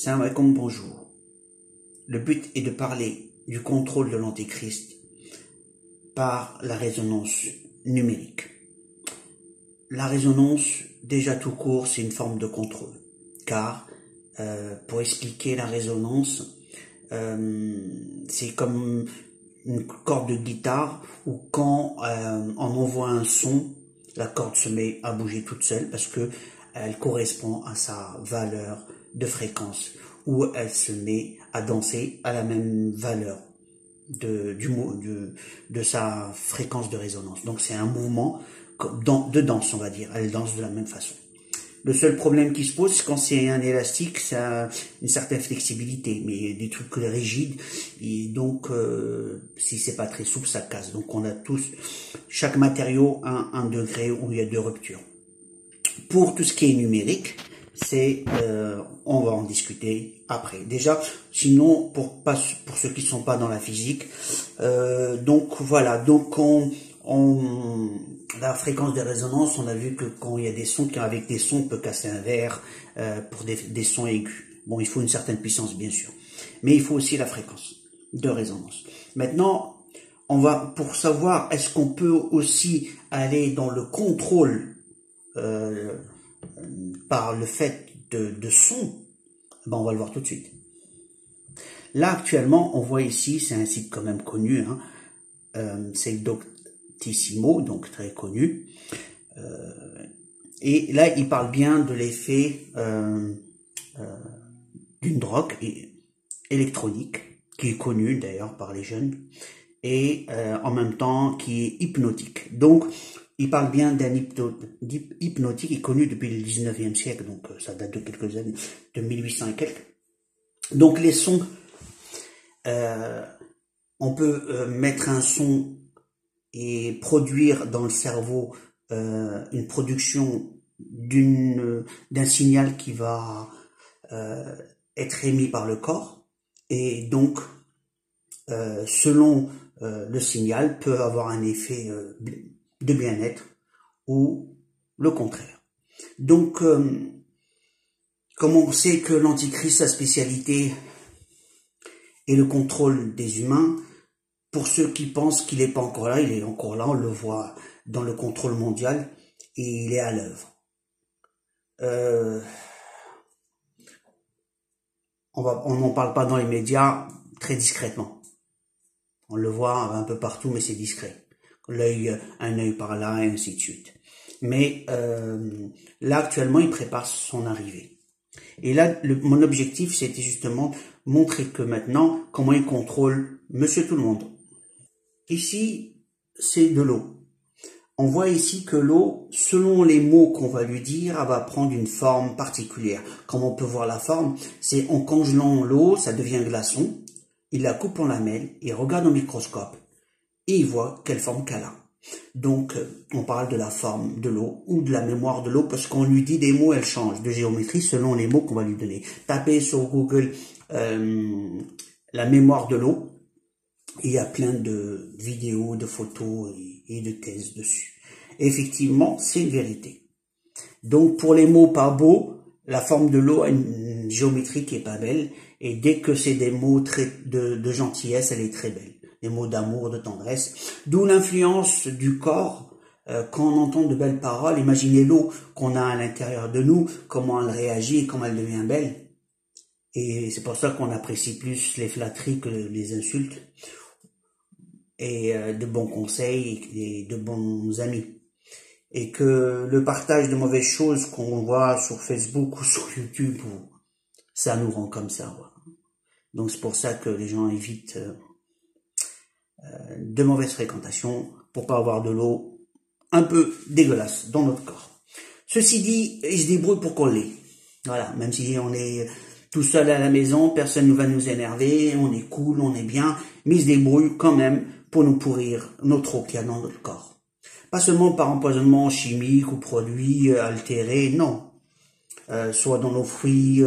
Salam alaikum, bonjour. Le but est de parler du contrôle de l'antéchrist par la résonance numérique. La résonance, déjà tout court, c'est une forme de contrôle. Car, pour expliquer la résonance, c'est comme une corde de guitare où quand on envoie un son, la corde se met à bouger toute seule parce que elle correspond à sa valeur de fréquence, où elle se met à danser à la même valeur de sa fréquence de résonance. Donc c'est un mouvement de danse, on va dire. Elle danse de la même façon. Le seul problème qui se pose, c'est quand c'est un élastique, ça a une certaine flexibilité, mais des trucs rigides, et donc si c'est pas très souple, ça casse. Donc on a tous, chaque matériau a un degré où il y a deux ruptures. Pour tout ce qui est numérique, on va en discuter après. Déjà, sinon pour ceux qui sont pas dans la physique, donc voilà, donc la fréquence de résonance, on a vu que quand il y a des sons, qu'avec des sons, on peut casser un verre pour des sons aigus. Bon, il faut une certaine puissance, bien sûr, mais il faut aussi la fréquence de résonance. Maintenant, pour savoir, est-ce qu'on peut aussi aller dans le contrôle par le fait de son, ben on va le voir tout de suite. Là, actuellement, on voit ici, c'est un site quand même connu, hein, c'est Doctissimo, donc très connu. Et là, il parle bien de l'effet d'une drogue électronique, qui est connue d'ailleurs par les jeunes, et en même temps qui est hypnotique. Donc, il parle bien d'un hypnotique qui est connu depuis le 19e siècle, donc ça date de quelques années, de 1800 et quelques. Donc les sons, on peut mettre un son et produire dans le cerveau une production d'un signal qui va être émis par le corps, et donc selon le signal peut avoir un effet de bien-être ou le contraire. Donc comme on sait que l'antichrist, sa spécialité est le contrôle des humains, pour ceux qui pensent qu'il n'est pas encore là, il est encore là, on le voit dans le contrôle mondial et il est à l'œuvre. On n'en parle pas dans les médias, très discrètement. On le voit un peu partout, mais c'est discret. Un œil par là, et ainsi de suite. Mais là, actuellement, il prépare son arrivée. Et là, mon objectif, c'était justement montrer que maintenant, comment il contrôle Monsieur Tout-le-Monde. Ici, c'est de l'eau. On voit ici que l'eau, selon les mots qu'on va lui dire, elle va prendre une forme particulière. Comme on peut voir la forme, c'est en congelant l'eau, ça devient glaçon. Il la coupe en lamelles, il regarde au microscope et il voit quelle forme qu'elle a. Donc, on parle de la forme de l'eau ou de la mémoire de l'eau parce qu'on lui dit des mots, elle change de géométrie selon les mots qu'on va lui donner. Tapez sur Google la mémoire de l'eau. Il y a plein de vidéos, de photos et de thèses dessus. Effectivement, c'est une vérité. Donc, pour les mots pas beaux, la forme de l'eau a une géométrie qui est pas belle. Et dès que c'est des mots de gentillesse, elle est très belle. Des mots d'amour, de tendresse. D'où l'influence du corps. Quand on entend de belles paroles, imaginez l'eau qu'on a à l'intérieur de nous, comment elle réagit et comment elle devient belle. Et c'est pour ça qu'on apprécie plus les flatteries que les insultes. Et de bons conseils et de bons amis. Et que le partage de mauvaises choses qu'on voit sur Facebook ou sur YouTube, ça nous rend comme ça. Voilà. Donc c'est pour ça que les gens évitent de mauvaises fréquentations pour pas avoir de l'eau un peu dégueulasse dans notre corps. Ceci dit, il se débrouille pour qu'on l'ait. Voilà, même si on est tout seul à la maison, personne ne va nous énerver, on est cool, on est bien, mais il se débrouille quand même pour nous pourrir notre eau qu'il y a dans notre corps. Pas seulement par empoisonnement chimique ou produits altérés, non. Soit dans nos fruits.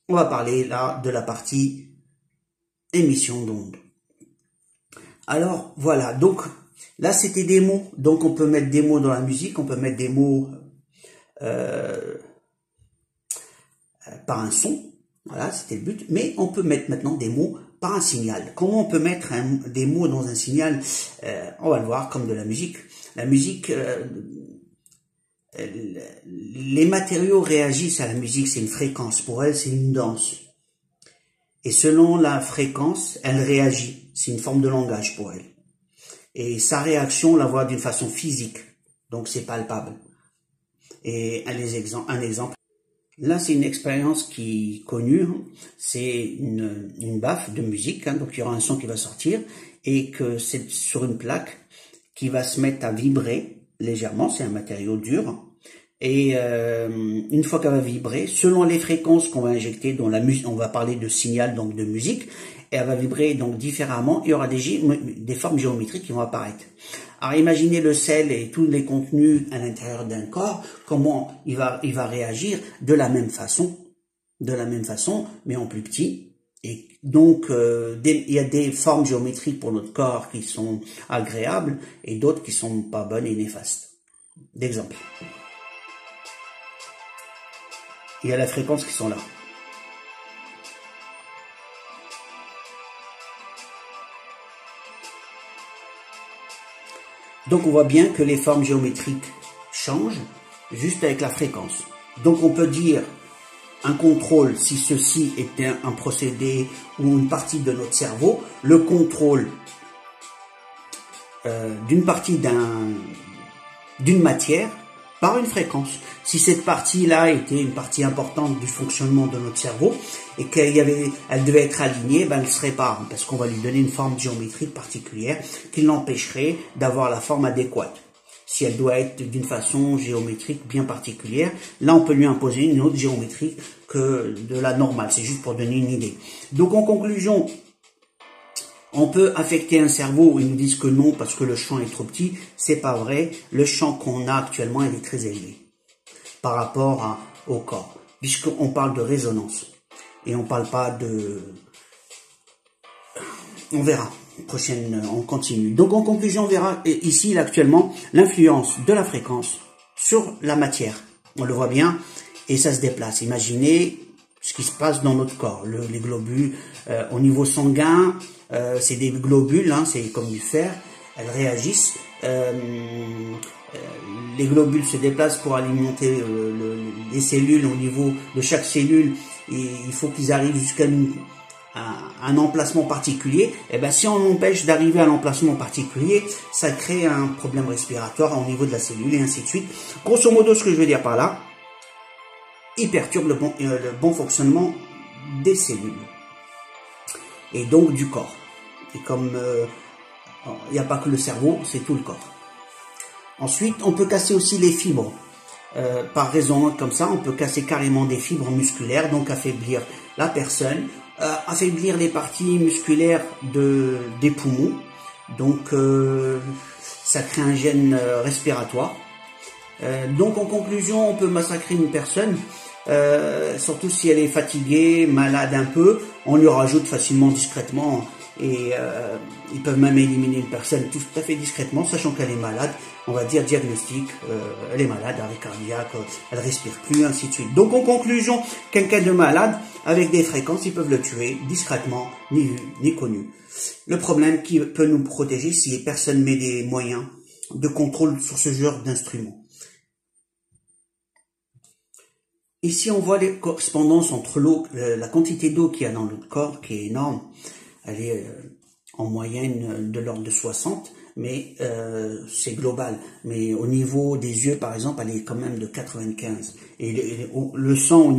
On va parler là de la partie émission d'ondes. Alors voilà, donc là c'était des mots. Donc on peut mettre des mots dans la musique, on peut mettre des mots par un son. Voilà, c'était le but. Mais on peut mettre maintenant des mots par un signal. Comment on peut mettre des mots dans un signal? On va le voir comme de la musique. La musique, les matériaux réagissent à la musique, c'est une fréquence. Pour elle, c'est une danse. Et selon la fréquence, elle réagit. C'est une forme de langage pour elle. Et sa réaction, on la voit d'une façon physique. Donc, c'est palpable. Et un exemple. Là, c'est une expérience qui est connue. C'est une baffe de musique. Donc, il y aura un son qui va sortir. Et que c'est sur une plaque qui va se mettre à vibrer légèrement. C'est un matériau dur. Et une fois qu'elle va vibrer, selon les fréquences qu'on va injecter dans la musique, on va parler de signal, donc de musique, et elle va vibrer donc différemment, il y aura des formes géométriques qui vont apparaître. Alors imaginez le sel et tous les contenus à l'intérieur d'un corps, comment il va réagir de la même façon, mais en plus petit. Et donc il y a des formes géométriques pour notre corps qui sont agréables et d'autres qui sont pas bonnes et néfastes. D'exemple. Il y a la fréquence qui sont là. Donc on voit bien que les formes géométriques changent juste avec la fréquence. Donc on peut dire un contrôle, si ceci était un procédé ou une partie de notre cerveau, le contrôle d'une partie d'une matière par une fréquence. Si cette partie-là était une partie importante du fonctionnement de notre cerveau et elle devait être alignée, ben elle serait pas, parce qu'on va lui donner une forme géométrique particulière qui l'empêcherait d'avoir la forme adéquate. Si elle doit être d'une façon géométrique bien particulière, là on peut lui imposer une autre géométrie que de la normale. C'est juste pour donner une idée. Donc en conclusion, on peut affecter un cerveau, ils nous disent que non parce que le champ est trop petit. C'est pas vrai. Le champ qu'on a actuellement, il est très élevé par rapport au corps, puisqu'on parle de résonance et on parle pas de. On verra. On continue. Donc en conclusion, on verra ici actuellement l'influence de la fréquence sur la matière. On le voit bien et ça se déplace. Imaginez ce qui se passe dans notre corps. Les globules au niveau sanguin, c'est des globules, hein, c'est comme du fer. Elles réagissent. Les globules se déplacent pour alimenter les cellules. Au niveau de chaque cellule, il faut qu'ils arrivent jusqu'à un emplacement particulier. Et ben si on empêche d'arriver à l'emplacement particulier, ça crée un problème respiratoire au niveau de la cellule et ainsi de suite. Grosso modo, ce que je veux dire par là, il perturbe le bon fonctionnement des cellules et donc du corps. Et comme il n'y a pas que le cerveau, c'est tout le corps. Ensuite, on peut casser aussi les fibres. Par résonance comme ça, on peut casser carrément des fibres musculaires, donc affaiblir la personne, affaiblir les parties musculaires des poumons. Donc, ça crée un gène respiratoire. Donc, en conclusion, on peut massacrer une personne, surtout si elle est fatiguée, malade un peu. On lui rajoute facilement, discrètement, et ils peuvent même éliminer une personne tout à fait discrètement, sachant qu'elle est malade. On va dire diagnostic, elle est malade, arrêt cardiaque, elle respire plus, ainsi de suite. Donc en conclusion, quelqu'un de malade, avec des fréquences, ils peuvent le tuer discrètement, ni vu, ni connu. Le problème qui peut nous protéger, si personne met des moyens de contrôle sur ce genre d'instruments. Ici, on voit les correspondances entre l'eau, la quantité d'eau qu'il y a dans notre corps, qui est énorme. Elle est en moyenne de l'ordre de 60, mais c'est global. Mais au niveau des yeux, par exemple, elle est quand même de 95. Et le sang,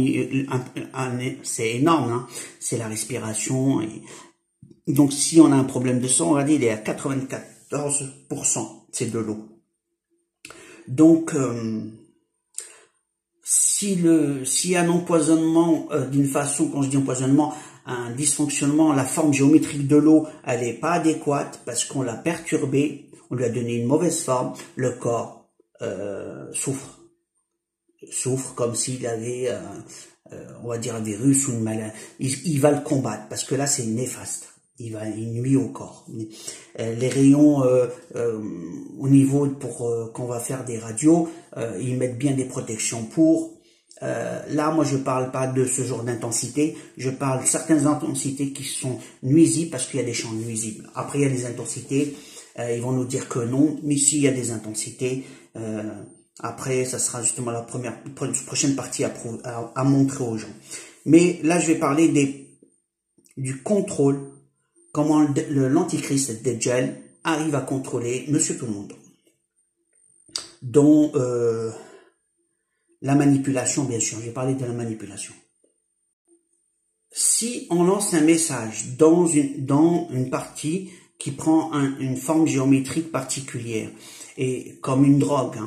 c'est énorme, hein. C'est la respiration. Donc, si on a un problème de sang, on va dire il est à 94%, c'est de l'eau. Donc, s'il y a un empoisonnement d'une façon, quand je dis empoisonnement, un dysfonctionnement, la forme géométrique de l'eau, elle n'est pas adéquate parce qu'on l'a perturbée, on lui a donné une mauvaise forme, le corps souffre comme s'il avait, on va dire, un virus ou une maladie. Il va le combattre parce que là, c'est néfaste. Il nuit au corps. Les rayons au niveau qu'on va faire des radios, ils mettent bien des protections pour Là, moi, je parle pas de ce genre d'intensité. Je parle de certaines intensités qui sont nuisibles parce qu'il y a des champs nuisibles. Après, il y a des intensités. Ils vont nous dire que non, mais si, il y a des intensités. Après, ça sera justement la prochaine partie à montrer aux gens. Mais là, je vais parler du contrôle. Comment l'antichrist, le Dajjal, arrive à contrôler Monsieur Tout-le-Monde. Dont la manipulation, bien sûr. J'ai parlé de la manipulation. Si on lance un message dans une partie qui prend une forme géométrique particulière, et comme une drogue,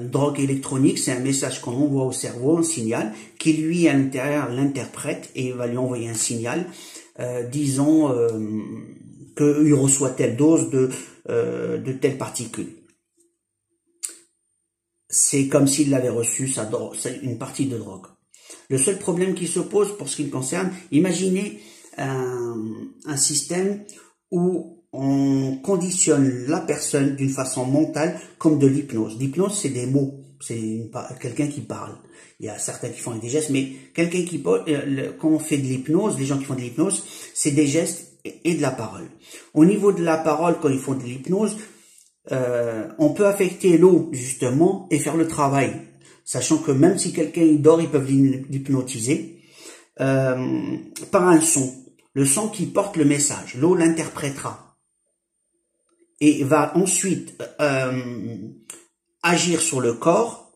drogue électronique, c'est un message qu'on envoie au cerveau, un signal, qui lui, à l'intérieur, l'interprète et va lui envoyer un signal, disons qu'il reçoit telle dose de telle particule. C'est comme s'il avait reçu une partie de drogue. Le seul problème qui se pose pour ce qui me concerne, imaginez un système où on conditionne la personne d'une façon mentale comme de l'hypnose. L'hypnose, c'est des mots, c'est quelqu'un qui parle. Il y a certains qui font des gestes, mais quelqu'un qui parle, quand on fait de l'hypnose, les gens qui font de l'hypnose, c'est des gestes et de la parole. Au niveau de la parole, quand ils font de l'hypnose, on peut affecter l'eau, justement, et faire le travail. Sachant que même si quelqu'un dort, ils peuvent l'hypnotiser par un son. Le son qui porte le message. L'eau l'interprétera. Et va ensuite agir sur le corps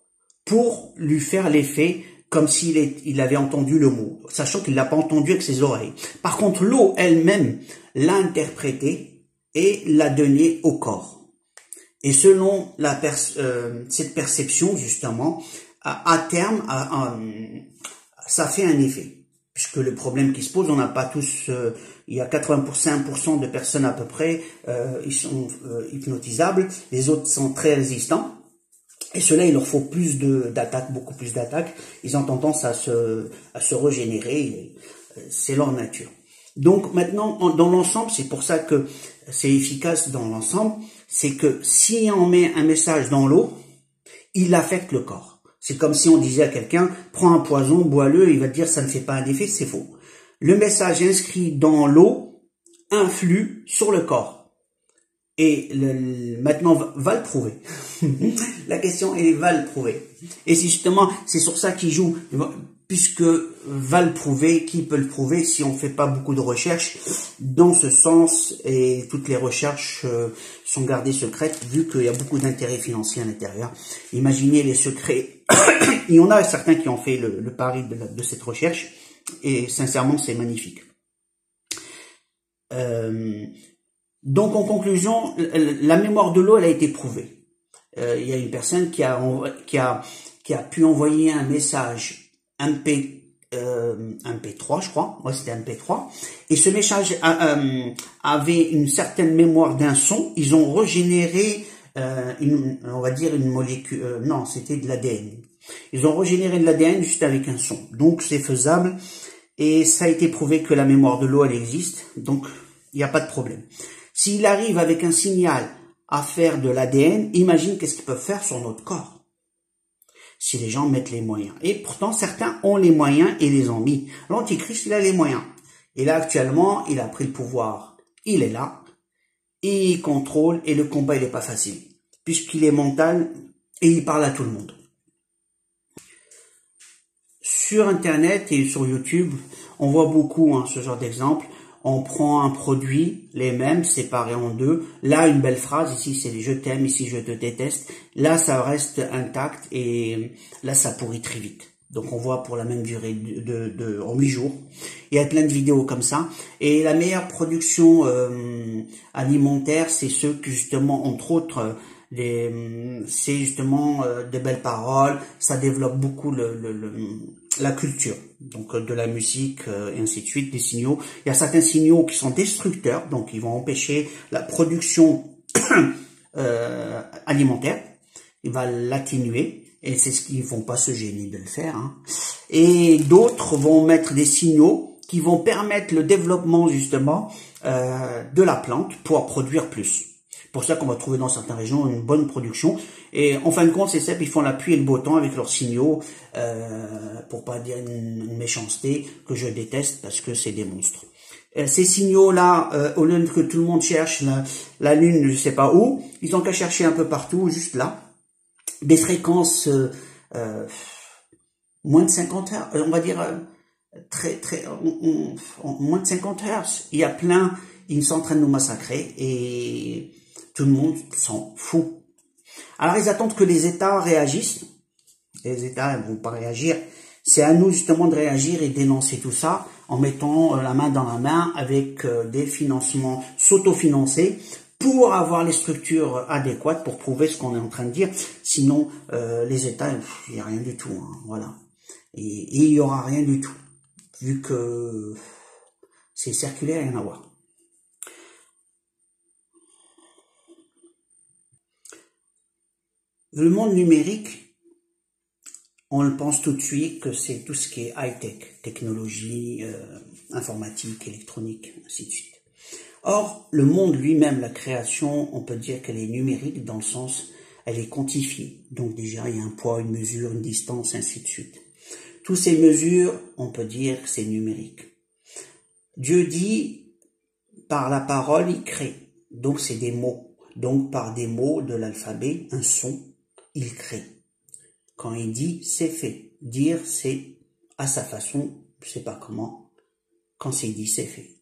pour lui faire l'effet comme s'il avait entendu le mot, sachant qu'il l'a pas entendu avec ses oreilles. Par contre, l'eau elle-même l'a interprété et l'a donné au corps. Et selon cette perception, justement, à terme, ça fait un effet. Puisque le problème qui se pose, on n'a pas tous, il y a 85% de personnes à peu près, ils sont hypnotisables, les autres sont très résistants, et ceux-là, il leur faut plus d'attaques, beaucoup plus d'attaques, ils ont tendance à se régénérer, c'est leur nature. Donc maintenant, dans l'ensemble, c'est pour ça que c'est efficace dans l'ensemble, c'est que si on met un message dans l'eau, il affecte le corps. C'est comme si on disait à quelqu'un, prends un poison, bois-le, il va te dire ça ne fait pas un effet, c'est faux. Le message inscrit dans l'eau influe sur le corps. Et maintenant, va le prouver. La question est, va le prouver. Et justement, c'est sur ça qu'il joue, puisque va le prouver, qui peut le prouver si on ne fait pas beaucoup de recherches dans ce sens, et toutes les recherches sont gardées secrètes, vu qu'il y a beaucoup d'intérêts financiers à l'intérieur. Imaginez les secrets. Il y en a certains qui ont fait le pari de cette recherche, et sincèrement, c'est magnifique. Donc, en conclusion, la mémoire de l'eau, elle a été prouvée. Il y a une personne qui a pu envoyer un message MP3, je crois. Ouais, c'était MP3. Et ce message avait une certaine mémoire d'un son. Ils ont régénéré, on va dire une molécule. Non, c'était de l'ADN. Ils ont régénéré de l'ADN juste avec un son. Donc, c'est faisable. Et ça a été prouvé que la mémoire de l'eau, elle existe. Donc, il n'y a pas de problème. S'il arrive avec un signal à faire de l'ADN, imagine qu'est-ce qu'ils peuvent faire sur notre corps. Si les gens mettent les moyens. Et pourtant, certains ont les moyens et les ont mis. L'Antichrist, il a les moyens. Et là, actuellement, il a pris le pouvoir. Il est là. Et il contrôle. Et le combat, il n'est pas facile. Puisqu'il est mental et il parle à tout le monde. Sur Internet et sur YouTube, on voit beaucoup ce genre d'exemple. On prend un produit, les mêmes, séparés en deux. Là, une belle phrase. Ici, c'est je t'aime. Ici, je te déteste. Là, ça reste intact. Et là, ça pourrit très vite. Donc, on voit pour la même durée en 8 jours. Il y a plein de vidéos comme ça. Et la meilleure production alimentaire, c'est ceux que, justement, entre autres, c'est justement de belles paroles. Ça développe beaucoup la culture, donc de la musique et ainsi de suite, des signaux. Il y a certains signaux qui sont destructeurs, donc ils vont empêcher la production alimentaire. Il va l'atténuer, et c'est ce qu'ils vont pas se gêner de le faire. Et d'autres vont mettre des signaux qui vont permettre le développement justement de la plante pour produire plus. pour ça qu'on va trouver dans certaines régions une bonne production. Et en fin de compte, ces cèpes, ils font la pluie et le beau temps avec leurs signaux, pour pas dire une méchanceté que je déteste parce que c'est des monstres. Ces signaux-là, au lieu que tout le monde cherche la Lune, je sais pas où, ils ont qu'à chercher un peu partout, juste là. Des fréquences moins de 50 Hz, on va dire moins de 50 Hz. Il y a plein, ils sont en train de nous massacrer et tout le monde s'en fout. Alors ils attendent que les États réagissent. Les États ne vont pas réagir. C'est à nous justement de réagir et dénoncer tout ça en mettant la main dans la main avec des financements, s'autofinancer pour avoir les structures adéquates pour prouver ce qu'on est en train de dire. Sinon, les États, il n'y a rien du tout. Hein, voilà. Et il n'y aura rien du tout. Vu que c'est circulaire, rien à voir. Le monde numérique, on le pense tout de suite que c'est tout ce qui est high-tech, technologie, informatique, électronique, ainsi de suite. Or, le monde lui-même, la création, on peut dire qu'elle est numérique dans le sens, elle est quantifiée. Donc déjà, il y a un poids, une mesure, une distance, ainsi de suite. Toutes ces mesures, on peut dire que c'est numérique. Dieu dit, par la parole, il crée. Donc c'est des mots. Donc par des mots de l'alphabet, un son, il crée. Quand il dit, c'est fait. Dire, c'est à sa façon, je sais pas comment. Quand c'est dit, c'est fait.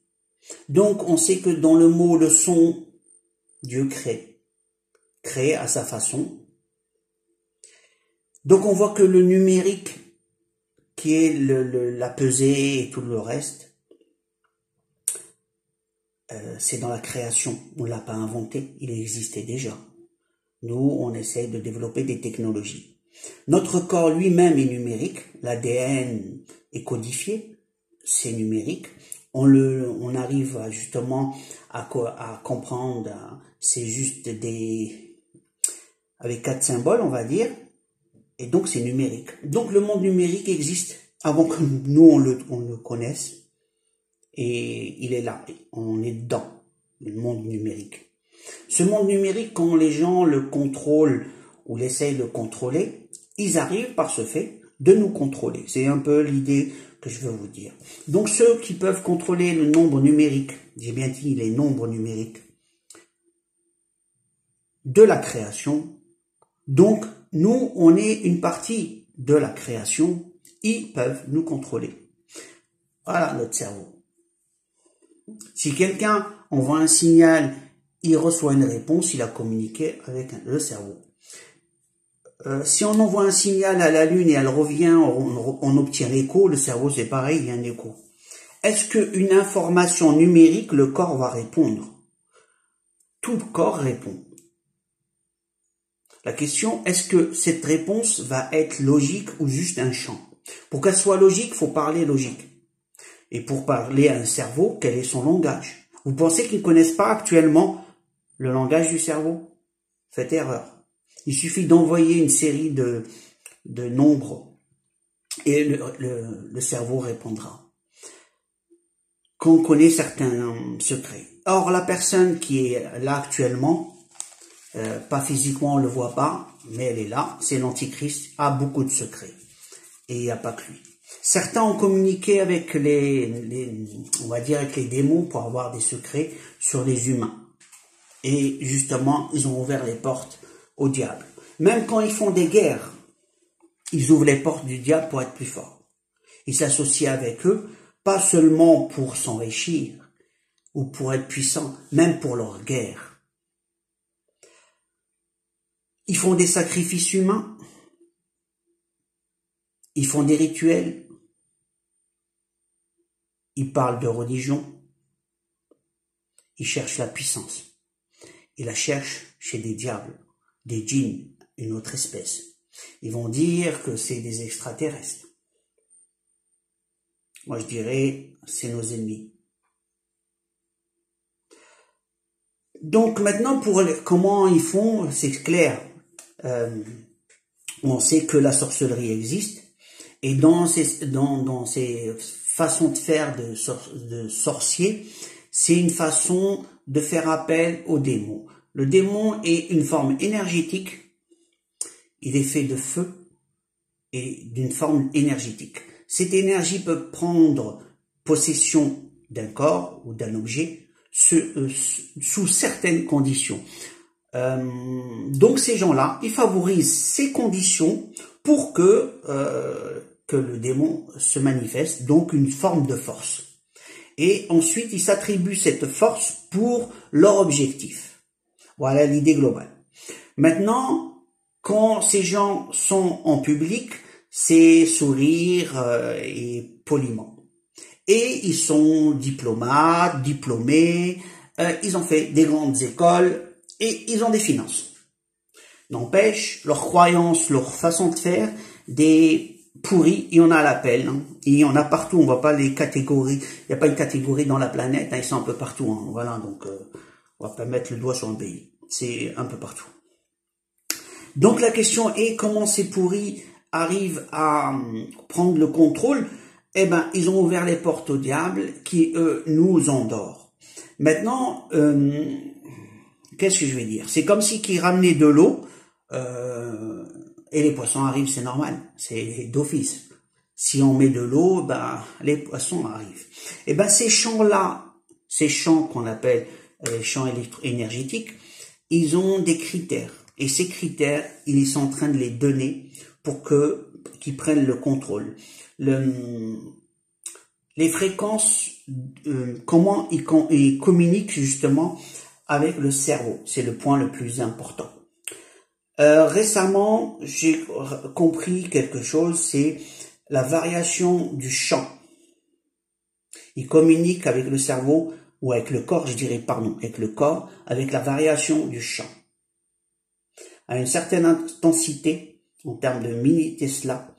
Donc on sait que dans le mot, le son, Dieu crée. Crée à sa façon. Donc on voit que le numérique, qui est la pesée et tout le reste, c'est dans la création. On ne l'a pas inventé, il existait déjà. Nous, on essaie de développer des technologies. Notre corps lui-même est numérique, l'ADN est codifié, c'est numérique. On arrive justement à comprendre, c'est juste avec 4 symboles, on va dire, et donc c'est numérique. Donc le monde numérique existe avant que nous on le connaisse, et il est là, on est dedans, le monde numérique. Ce monde numérique, quand les gens le contrôlent ou l'essayent de contrôler, ils arrivent par ce fait de nous contrôler. C'est un peu l'idée que je veux vous dire. Donc ceux qui peuvent contrôler le nombre numérique, j'ai bien dit les nombres numériques, de la création, donc nous on est une partie de la création, ils peuvent nous contrôler. Voilà notre cerveau. Si quelqu'un envoie un signal, il reçoit une réponse, il a communiqué avec le cerveau. Si on envoie un signal à la Lune et elle revient, on obtient l'écho, le cerveau c'est pareil, il y a un écho. Est-ce qu'une information numérique, le corps va répondre? Tout le corps répond. La question, est-ce que cette réponse va être logique ou juste un chant? Pour qu'elle soit logique, il faut parler logique. Et pour parler à un cerveau, quel est son langage? Vous pensez qu'ils ne connaissent pas actuellement le langage du cerveau? Faites erreur. Il suffit d'envoyer une série de nombres et le cerveau répondra. Qu'on connaît certains secrets. Or, la personne qui est là actuellement, pas physiquement, on ne le voit pas, mais elle est là, c'est l'Antichrist, a beaucoup de secrets. Et il n'y a pas que lui. Certains ont communiqué avec on va dire avec les démons pour avoir des secrets sur les humains. Et justement, ils ont ouvert les portes au diable. Même quand ils font des guerres, ils ouvrent les portes du diable pour être plus forts. Ils s'associent avec eux, pas seulement pour s'enrichir ou pour être puissants, même pour leur guerre. Ils font des sacrifices humains, ils font des rituels, ils parlent de religion, ils cherchent la puissance. Ils la cherchent chez des diables, des djinns, une autre espèce. Ils vont dire que c'est des extraterrestres. Moi je dirais, c'est nos ennemis. Donc maintenant, comment ils font, c'est clair. On sait que la sorcellerie existe. Et dans ces façons de faire de sorciers, c'est une façon de faire appel aux démons. Le démon est une forme énergétique. Il est fait de feu et d'une forme énergétique. Cette énergie peut prendre possession d'un corps ou d'un objet sous certaines conditions. Donc ces gens-là, ils favorisent ces conditions pour que le démon se manifeste, donc une forme de force. Et ensuite, ils s'attribuent cette force pour leur objectif. Voilà l'idée globale. Maintenant, quand ces gens sont en public, c'est sourire et poliment. Et ils sont diplomates, diplômés, ils ont fait des grandes écoles et ils ont des finances. N'empêche, leurs croyances, leur façon de faire, des pourris, il y en a à l'appel. Hein. Il y en a partout, on voit pas les catégories. Il n'y a pas une catégorie dans la planète, hein, ils sont un peu partout. Hein. Voilà, donc on va pas mettre le doigt sur un pays. C'est un peu partout. Donc la question est comment ces pourris arrivent à prendre le contrôle. Eh ben, ils ont ouvert les portes au diable qui, eux, nous endort. Maintenant, qu'est-ce que je vais dire? C'est comme si qu'ils ramenaient de l'eau et les poissons arrivent, c'est normal, c'est d'office. Si on met de l'eau, ben les poissons arrivent. Et ben ces champs-là, ces champs qu'on appelle les champs énergétiques, ils ont des critères. Et ces critères, ils sont en train de les donner pour qu'ils prennent le contrôle. Les fréquences, comment ils communiquent justement avec le cerveau, c'est le point le plus important. Récemment, j'ai compris quelque chose, c'est la variation du champ. Ils communiquent avec le cerveau, ou avec le corps, je dirais, pardon, avec le corps, avec la variation du champ. À une certaine intensité, en termes de mini-Tesla,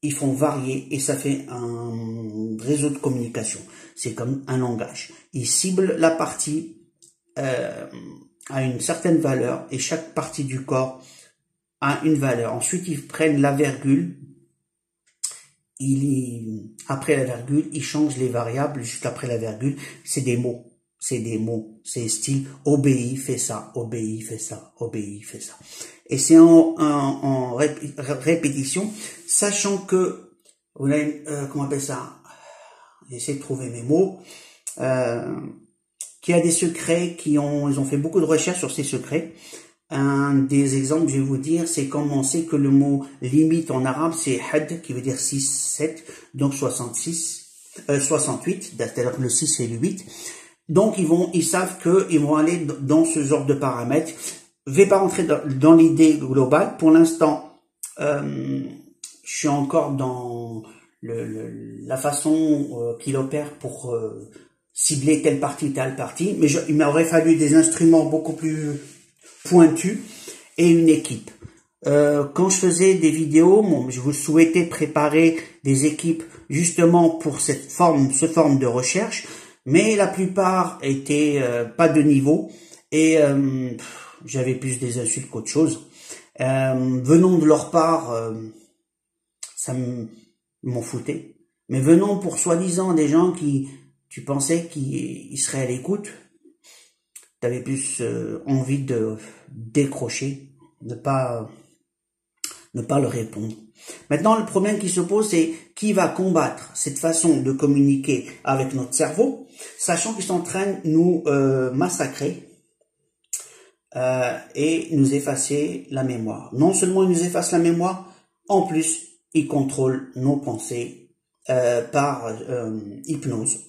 ils font varier et ça fait un réseau de communication. C'est comme un langage. Ils ciblent la partie à une certaine valeur et chaque partie du corps a une valeur. Ensuite, ils prennent la virgule. Après la virgule, ils changent les variables juste après la virgule. C'est des mots. C'est des mots. C'est style obéis, fais ça, obéis, fais ça, obéis, fais ça. Et c'est en répétition, sachant que, vous avez, comment on appelle ça? J'essaie de trouver mes mots. Qu'il y a des secrets ils ont fait beaucoup de recherches sur ces secrets. Un des exemples que je vais vous dire, c'est comme on sait que le mot limite en arabe, c'est had, qui veut dire 6, 7, donc 68, c'est-à-dire le 6 et le 8. Donc ils savent qu'ils vont aller dans ce genre de paramètres. Je vais pas rentrer dans l'idée globale. Pour l'instant, je suis encore dans la façon qu'il opère pour cibler telle partie, mais il m'aurait fallu des instruments beaucoup plus pointus et une équipe. Quand je faisais des vidéos, je vous souhaitais préparer des équipes justement pour ce forme de recherche, mais la plupart étaient pas de niveau et j'avais plus des insultes qu'autre chose. Venant de leur part, ça m'en foutait. Mais venant pour soi-disant des gens qui tu pensais qu'ils seraient à l'écoute, tu avais plus envie de décrocher, ne pas leur répondre. Maintenant, le problème qui se pose, c'est qui va combattre cette façon de communiquer avec notre cerveau, sachant qu'ils sont en train de nous massacrer et nous effacer la mémoire. Non seulement ils nous effacent la mémoire, en plus, ils contrôlent nos pensées par hypnose.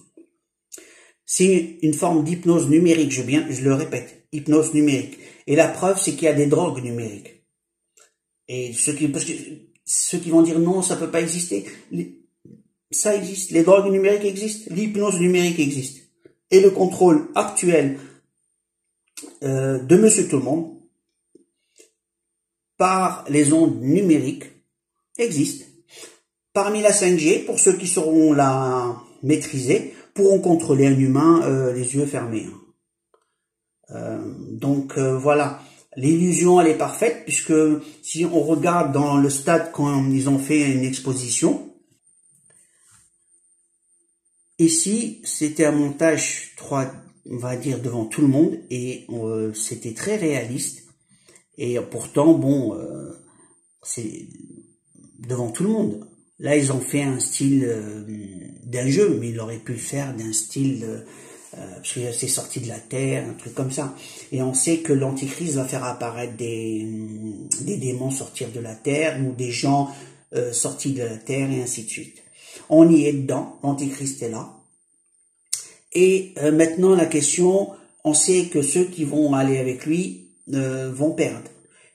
C'est une forme d'hypnose numérique, je le répète, hypnose numérique. Et la preuve, c'est qu'il y a des drogues numériques. Et ceux qui vont dire non, ça peut pas exister, ça existe, les drogues numériques existent, l'hypnose numérique existe. Et le contrôle actuel de Monsieur Tout-le-Monde par les ondes numériques existe. Parmi la 5G, pour ceux qui sauront la maîtriser, pourront contrôler un humain les yeux fermés. Donc voilà, l'illusion elle est parfaite puisque si on regarde dans le stade quand ils ont fait une exposition, ici c'était un montage on va dire devant tout le monde, et c'était très réaliste. Et pourtant, bon, c'est devant tout le monde. Là, ils ont fait un style d'un jeu, mais ils auraient pu le faire d'un style parce que c'est sorti de la terre, un truc comme ça. Et on sait que l'Antichrist va faire apparaître des démons sortir de la terre, ou des gens sortis de la terre, et ainsi de suite. On y est dedans, l'Antichrist est là. Et maintenant, la question, on sait que ceux qui vont aller avec lui vont perdre.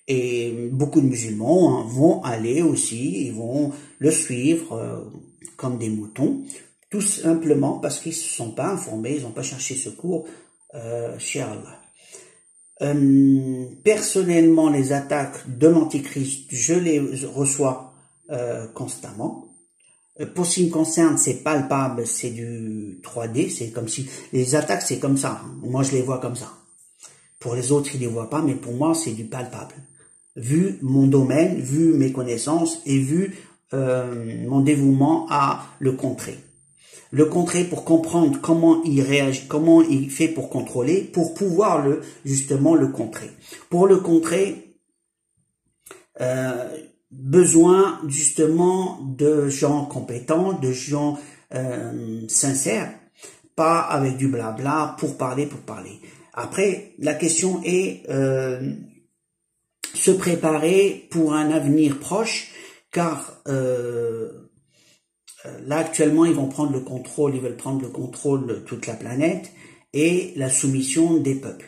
Et beaucoup de musulmans vont aller aussi, ils vont le suivre comme des moutons, tout simplement parce qu'ils ne se sont pas informés, ils n'ont pas cherché secours chez Allah. Personnellement, les attaques de l'Antichrist, je les reçois constamment. Pour ce qui me concerne, c'est palpable, c'est du 3D, c'est comme si les attaques, c'est comme ça. Moi, je les vois comme ça. Pour les autres, ils les voient pas, mais pour moi, c'est du palpable. Vu mon domaine, vu mes connaissances et vu mon dévouement à le contrer. Le contrer pour comprendre comment il réagit, comment il fait pour contrôler, pour pouvoir justement le contrer. Pour le contrer, besoin justement de gens compétents, de gens sincères, pas avec du blabla pour parler. Après, la question est se préparer pour un avenir proche, car là actuellement ils vont prendre le contrôle, ils veulent prendre le contrôle de toute la planète et la soumission des peuples.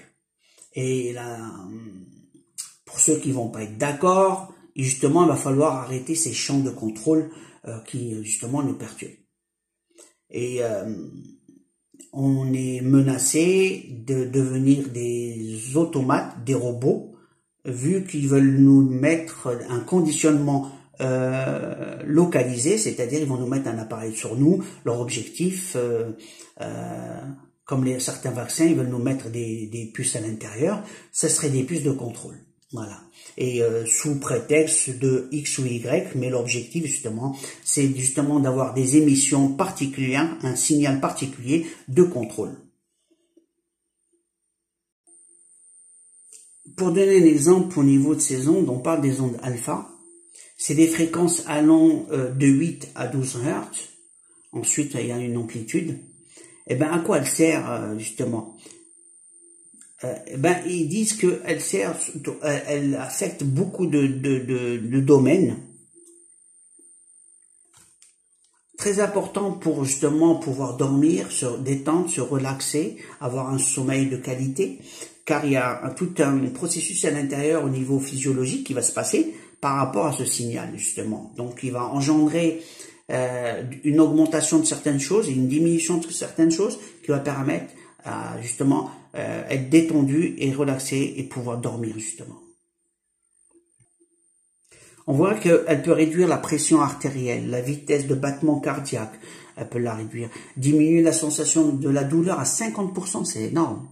Et là, pour ceux qui vont pas être d'accord, justement il va falloir arrêter ces champs de contrôle qui justement nous perturbent. Et on est menacé de devenir des automates, des robots, vu qu'ils veulent nous mettre un conditionnement localisé, c'est-à-dire ils vont nous mettre un appareil sur nous. Leur objectif, comme certains vaccins, ils veulent nous mettre des puces à l'intérieur, ce serait des puces de contrôle. Voilà. Et sous prétexte de X ou Y, mais l'objectif justement, c'est justement d'avoir des émissions particulières, un signal particulier de contrôle. Pour donner un exemple au niveau de ces ondes, on parle des ondes alpha. C'est des fréquences allant de 8 à 12 Hz. Ensuite, il y a une amplitude. Et ben, à quoi elle sert justement? Ils disent qu'elle sert, elle affecte beaucoup de domaines. Très important pour justement pouvoir dormir, se détendre, se relaxer, avoir un sommeil de qualité, car il y a tout un processus à l'intérieur au niveau physiologique qui va se passer par rapport à ce signal justement. Donc il va engendrer une augmentation de certaines choses et une diminution de certaines choses qui va permettre à justement être détendu et relaxé et pouvoir dormir justement. On voit qu'elle peut réduire la pression artérielle, la vitesse de battement cardiaque, elle peut la réduire, diminuer la sensation de la douleur à 50%, c'est énorme.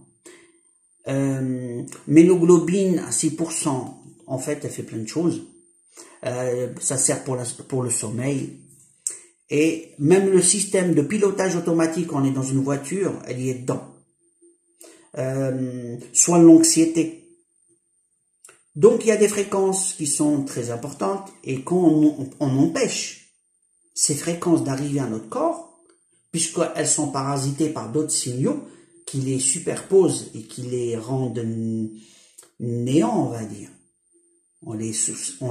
Ménoglobine à 6%, en fait, elle fait plein de choses. Ça sert pour le sommeil. Et même le système de pilotage automatique, on est dans une voiture, elle y est dedans. Soit l'anxiété. Donc il y a des fréquences qui sont très importantes et quand on empêche ces fréquences d'arriver à notre corps, puisqu'elles sont parasitées par d'autres signaux qui les superposent et qui les rendent néants, on va dire. On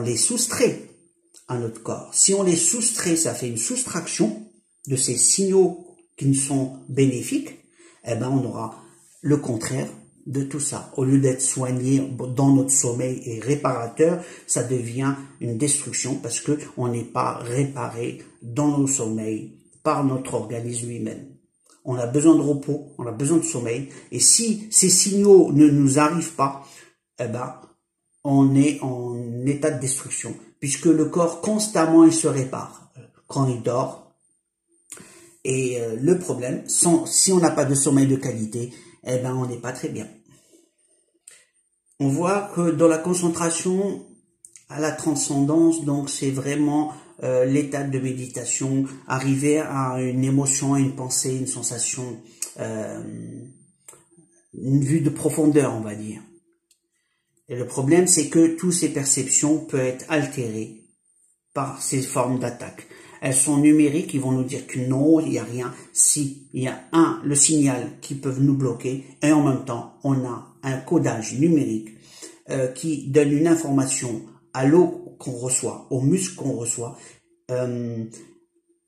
les soustrait à notre corps. Si on les soustrait, ça fait une soustraction de ces signaux qui nous sont bénéfiques, eh ben on aura le contraire de tout ça. Au lieu d'être soigné dans notre sommeil et réparateur, ça devient une destruction parce que on n'est pas réparé dans nos sommeils par notre organisme lui-même. On a besoin de repos, on a besoin de sommeil, et si ces signaux ne nous arrivent pas, eh ben, on est en état de destruction, puisque le corps constamment il se répare quand il dort. Et le problème, si on n'a pas de sommeil de qualité, eh ben on n'est pas très bien. On voit que dans la concentration à la transcendance, donc c'est vraiment l'état de méditation, arriver à une émotion, une pensée, une sensation une vue de profondeur, on va dire. Et le problème, c'est que toutes ces perceptions peuvent être altérées par ces formes d'attaque. Elles sont numériques, ils vont nous dire que non, il n'y a rien. Si, il y a le signal qui peut nous bloquer, et en même temps, on a un codage numérique qui donne une information à l'eau qu'on reçoit, aux muscles qu'on reçoit,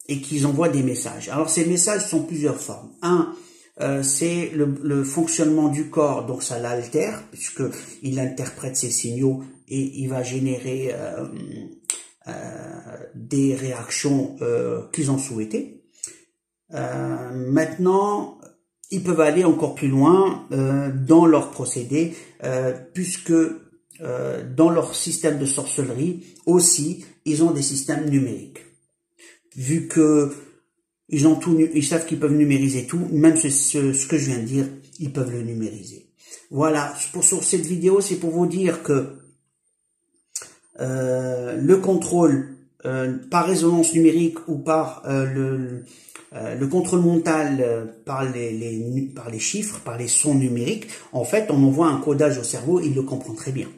et qu'ils envoient des messages. Alors ces messages sont plusieurs formes. C'est le fonctionnement du corps, donc ça l'altère, puisque il interprète ces signaux et il va générer des réactions qu'ils ont souhaitées. Maintenant, ils peuvent aller encore plus loin dans leur procédé, puisque dans leur système de sorcellerie aussi, ils ont des systèmes numériques. Vu que ils savent qu'ils peuvent numériser tout, même ce que je viens de dire, ils peuvent le numériser. Voilà, sur cette vidéo, c'est pour vous dire que le contrôle par résonance numérique ou par le contrôle mental par les chiffres, par les sons numériques, en fait, on envoie un codage au cerveau, il le comprend très bien.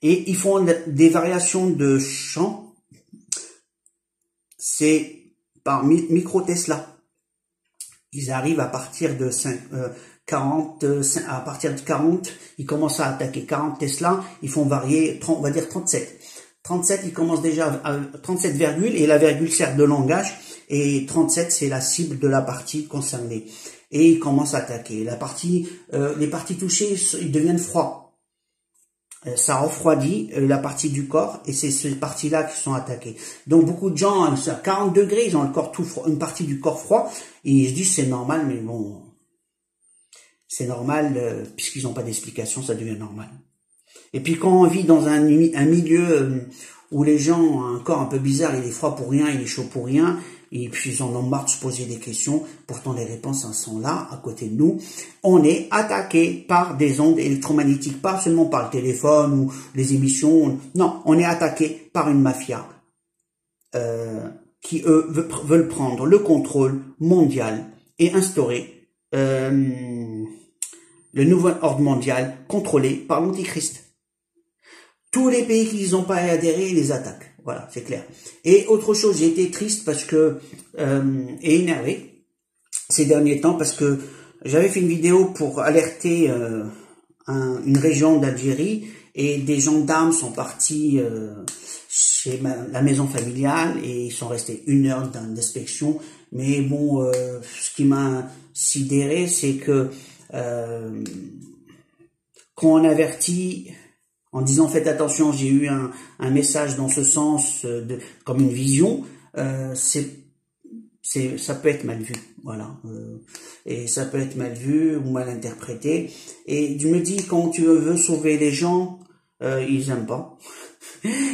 Et ils font des variations de champ, c'est par micro Tesla. Ils arrivent à partir de 40, à partir de 40, ils commencent à attaquer 40 Tesla, ils font varier, on va dire 37. 37, ils commencent déjà à 37 virgules, et la virgule sert de langage, et 37, c'est la cible de la partie concernée. Et ils commencent à attaquer. Les parties touchées, ils deviennent froids. Ça refroidit la partie du corps, et c'est ces parties-là qui sont attaquées. Donc beaucoup de gens, à 40 degrés, ils ont le corps tout froid, une partie du corps froid, et ils se disent c'est normal, mais bon, c'est normal, puisqu'ils n'ont pas d'explication, ça devient normal. Et puis quand on vit dans un milieu où les gens ont un corps un peu bizarre, il est froid pour rien, il est chaud pour rien, et puis ils en ont marre de se poser des questions, pourtant les réponses sont là, à côté de nous, on est attaqué par des ondes électromagnétiques, pas seulement par le téléphone ou les émissions, non, on est attaqué par une mafia qui, eux, veulent prendre le contrôle mondial et instaurer le nouvel ordre mondial contrôlé par l'Antichrist. Tous les pays qui n'ont pas adhéré, ils les attaquent. Voilà, c'est clair. Et autre chose, j'ai été triste parce que et énervé ces derniers temps parce que j'avais fait une vidéo pour alerter une région d'Algérie et des gendarmes sont partis chez la maison familiale et ils sont restés 1 heure d'inspection. Mais bon, ce qui m'a sidéré, c'est que quand on avertit en disant faites attention, j'ai eu un message dans ce sens, comme une vision, ça peut être mal vu, voilà, et ça peut être mal vu ou mal interprété. Et je me dis quand tu veux sauver les gens, ils aiment pas,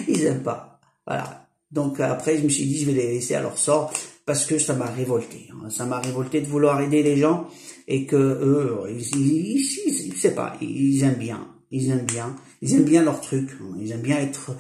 ils aiment pas, voilà. Donc après je me suis dit je vais les laisser à leur sort parce que ça m'a révolté, hein. Ça m'a révolté de vouloir aider les gens et que eux, je sais pas, ils aiment bien. Ils aiment bien leur truc, ils aiment bien être